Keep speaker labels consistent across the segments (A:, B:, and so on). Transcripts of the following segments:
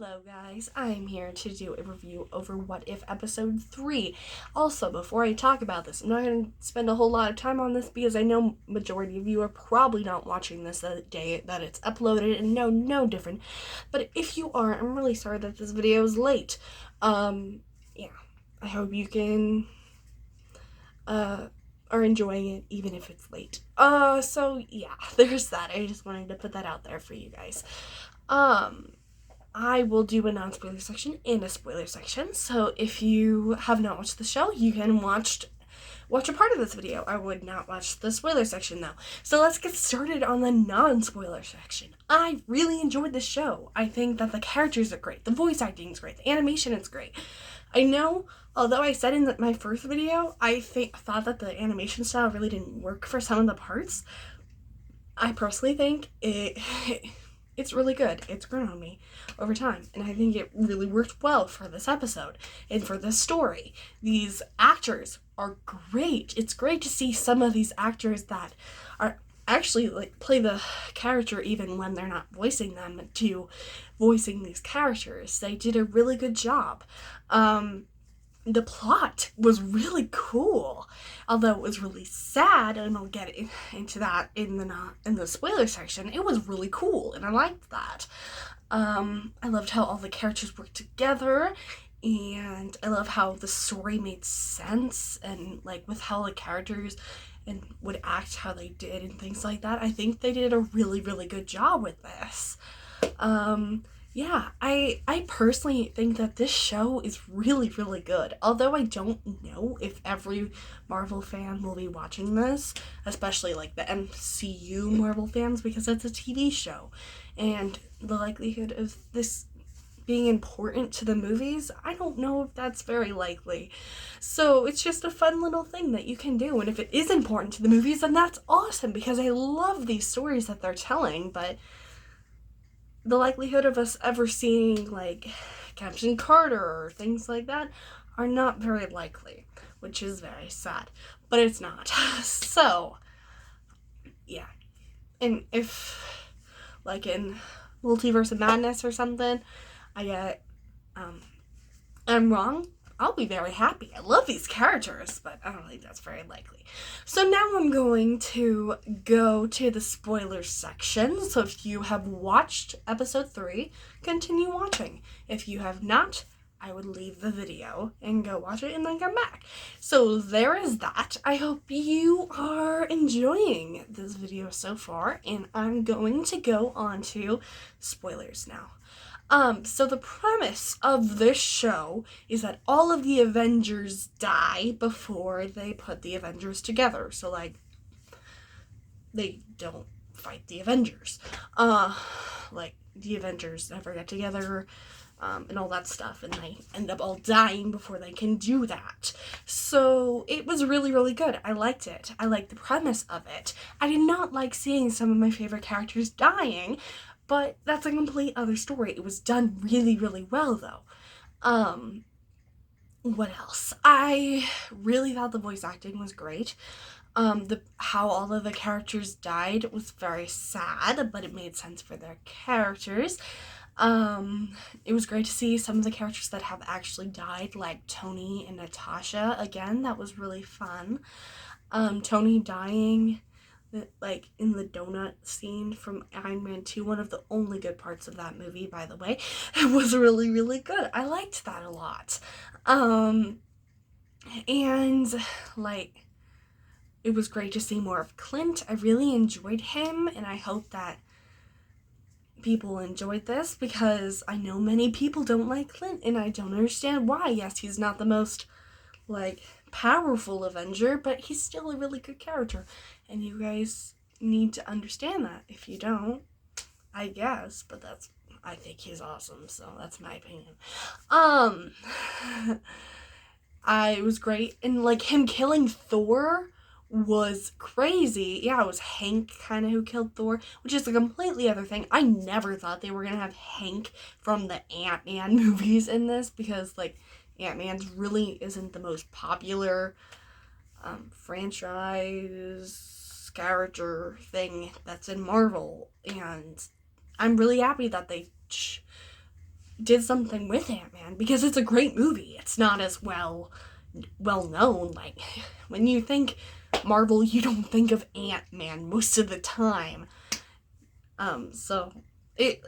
A: Hello guys, I'm here to do a review over What If Episode 3. Also, before I talk about this, I'm not going to spend a whole lot of time on this because I know majority of you are probably not watching this the day that it's uploaded and no different. But if you are, I'm really sorry that this video is late. Yeah, I hope you can, are enjoying it even if it's late. So yeah, there's that. I just wanted to put that out there for you guys. I will do a non-spoiler section and a spoiler section, so if you have not watched the show, you can watch a part of this video. I would not watch the spoiler section though. So let's get started on the non-spoiler section. I really enjoyed the show. I think that the characters are great, the voice acting is great, the animation is great. I know, although I said in my first video, I thought that the animation style really didn't work for some of the parts. I personally think it's really good. It's grown on me over time, and I think it really worked well for this episode and for this story. These actors are great. It's great to see some of these actors that are actually play the character even when they're not voicing them to voicing these characters. They did a really good job. The plot was really cool, although it was really sad, and I'll get into that in the spoiler section. It was really cool, and I liked that. I loved how all the characters worked together, and I love how the story made sense, and with how the characters and would act how they did and things like that. I think they did a really good job with this. Yeah, I personally think that this show is really good. Although I don't know if every Marvel fan will be watching this, especially the MCU Marvel fans, because it's a TV show. And the likelihood of this being important to the movies, I don't know if that's very likely. So it's just a fun little thing that you can do. And if it is important to the movies, then that's awesome, because I love these stories that they're telling. But the likelihood of us ever seeing Captain Carter or things like that are not very likely, which is very sad, but it's not. So yeah, and if in Multiverse of Madness or something I get I'm wrong, I'll be very happy. I love these characters, but I don't think that's very likely. So now I'm going to go to the spoiler section. So if you have watched episode 3, continue watching. If you have not, I would leave the video and go watch it and then come back. So there is that. I hope you are enjoying this video so far, and I'm going to go on to spoilers now. So the premise of this show is that all of the Avengers die before they put the Avengers together. So, they don't fight the Avengers. The Avengers never get together, and all that stuff, and they end up all dying before they can do that. So it was really good. I liked it. I liked the premise of it. I did not like seeing some of my favorite characters dying, but that's a complete other story. It was done really well, though. What else? I really thought the voice acting was great. How all of the characters died was very sad, but it made sense for their characters. It was great to see some of the characters that have actually died, like Tony and Natasha. Again, that was really fun. Tony dying in the donut scene from Iron Man 2, one of the only good parts of that movie, by the way. It was really good. I liked that a lot. And it was great to see more of Clint. I really enjoyed him, and I hope that people enjoyed this, because I know many people don't like Clint, and I don't understand why. Yes, he's not the most powerful Avenger, but he's still a really good character, and you guys need to understand that. If you don't, I guess, but I think he's awesome, so that's my opinion. It was great, and him killing Thor was crazy. Yeah, it was Hank kind of who killed Thor, which is a completely other thing. I never thought they were gonna have Hank from the Ant-Man movies in this, because Ant-Man's really isn't the most popular franchise character thing that's in Marvel, and I'm really happy that they did something with Ant-Man, because it's a great movie. It's not as well known. Like, when you think Marvel, you don't think of Ant-Man most of the time. So it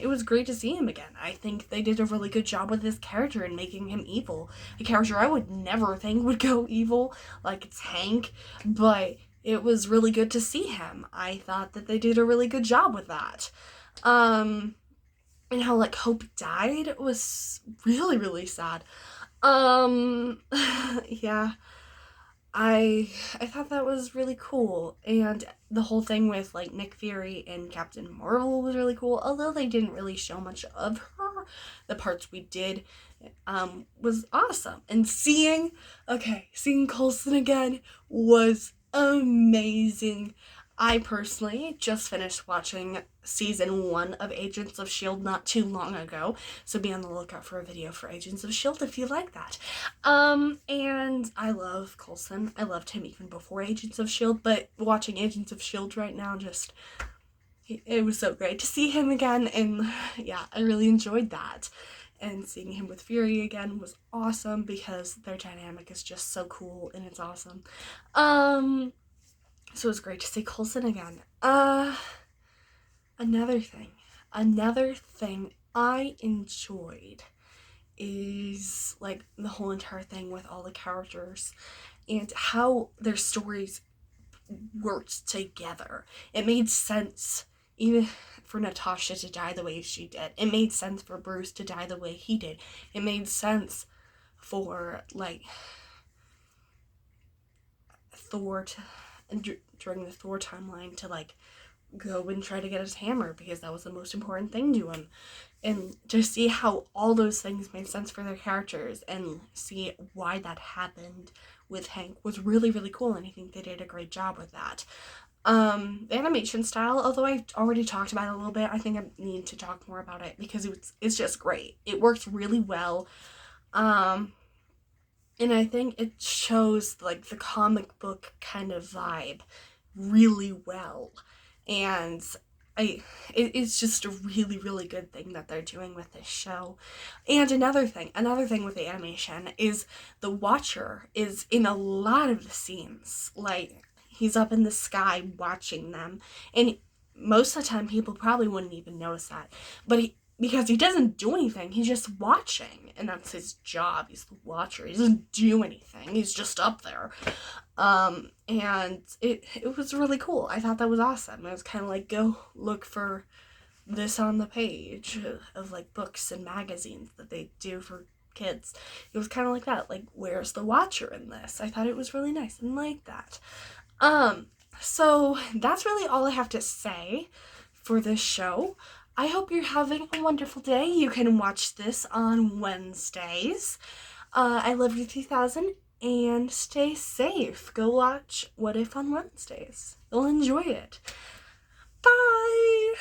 A: was great to see him again. I think they did a really good job with his character and making him evil. A character I would never think would go evil, like it's Hank, but it was really good to see him. I thought that they did a really good job with that. And how, like, Hope died was really, really sad. Yeah. I thought that was really cool, and the whole thing with, like, Nick Fury and Captain Marvel was really cool, although they didn't really show much of her. The parts we did was awesome, and seeing Coulson again was amazing. I personally just finished watching season 1 of Agents of S.H.I.E.L.D. not too long ago, so be on the lookout for a video for Agents of S.H.I.E.L.D. if you like that. And I love Coulson. I loved him even before Agents of S.H.I.E.L.D., but watching Agents of S.H.I.E.L.D. right now, it was so great to see him again, and yeah, I really enjoyed that. And seeing him with Fury again was awesome, because their dynamic is just so cool, and it's awesome. So it was great to see Coulson again. Another thing I enjoyed is, like, the whole entire thing with all the characters and how their stories worked together. It made sense, even for Natasha to die the way she did. It made sense for Bruce to die the way he did. It made sense for, like, Thor to, during the Thor timeline, to, like, go and try to get his hammer, because that was the most important thing to him. And to see how all those things made sense for their characters and see why that happened with Hank was really, really cool, and I think they did a great job with that. The animation style, although I already talked about it a little bit, I think I need to talk more about it, because it's just great. It works really well. And I think it shows, like, the comic book kind of vibe really well. And it's just a really, really good thing that they're doing with this show. And another thing with the animation is the Watcher is in a lot of the scenes. Like, he's up in the sky watching them, and most of the time people probably wouldn't even notice that. But because he doesn't do anything, he's just watching, and that's his job. He's the Watcher. He doesn't do anything. He's just up there. And it was really cool. I thought that was awesome. It was kind of like, go look for this on the page of, like, books and magazines that they do for kids. It was kind of like that. Like, where's the Watcher in this? I thought it was really nice and like that. So that's really all I have to say for this show. I hope you're having a wonderful day. You can watch this on Wednesdays. I love you 3000. And stay safe. Go watch What If on Wednesdays. You'll enjoy it. Bye!